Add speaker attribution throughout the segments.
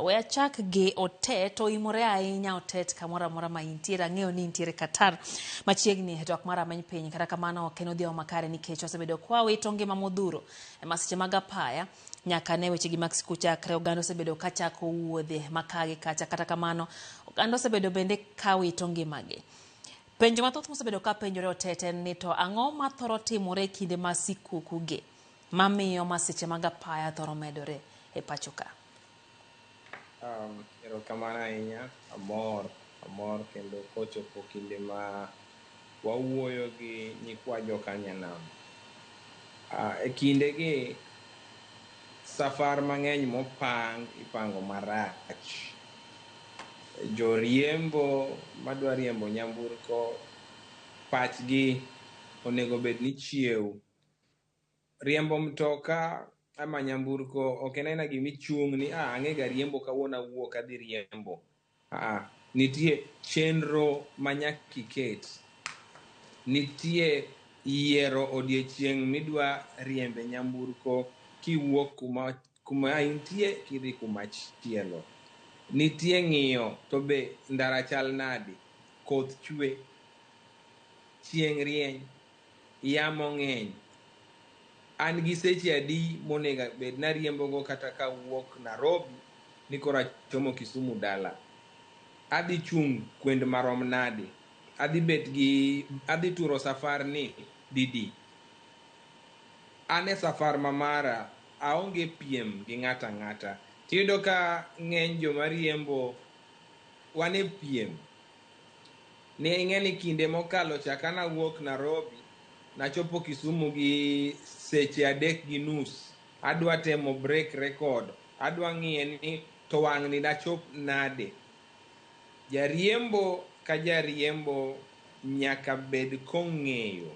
Speaker 1: We achak gi Otet oimore ahinya Otet kamora mora ma intiere ang'eyo ni intiere Qatar machiegni to ok mara many piny kata kamano ok en odhiambo makare nikech osebedo kwa wito ngima modhuro e masiche mag apaya nyaka ne weche gi mag siku chakre oganda osebedo ka chako wuodhe makagi kacha kata kamano oganda osebedo bende ka wito ngimagi. Penjo mathoth mosebedo ka penjore Otet en ni to ang'o ma thoro timore e kinde ma sikuku gi mamiyo masiche mag apaya thoro medore e pacho ka?
Speaker 2: Erokamano ahinya, amor kendo kochopo kinde ma wawuoyo gi nyikwa joka nyanam. E kinde gi safar mang'eny ipango marach. Joriembo madwa riembo nyamburko pachgi onego bed ni chiew. Riembo mtoka ama nyamburko ok en aina gima ichung' ni ang'e ga riembo kawuono awuok adhi riembo. Nitie chenro ma nyaka iket. Nitie yiero odiochieng' midwa riembe nyamburko kiwuok kuma intie kidhi kumachielo. Nitie ng'iyo to be ndara chal nade, koth chwe, chieng' rieny, yamo ng'eny. An gi seche adi monego bed nariembogo kata kawuok Nairobi ni koro achomo Kisumu dala. Adhi chung' kwend marom nade, adhi turo safar ni didi. An e safar ma mara aonge piem gi ng'ato ang'ata. Tiyudo ka ng'eny joma riembo wan e piem. Ne ing'eni kinde mokalo cha ka nawuok Nairobi nachopo Kisumu gi seche 3:30. Adwa temo break record. Adwa ng'iye ni to wang'ni dachop nade. Jariembo ka jariembo nyaka bed kong'eyo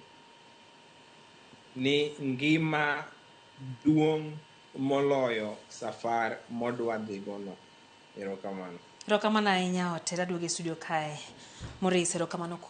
Speaker 2: ni ngima duong' moloyo safar modwa dhigono. Erokamano.
Speaker 1: Erokamano ahinya Otet, aduogo e studio kae. Maurice, erokamano kuom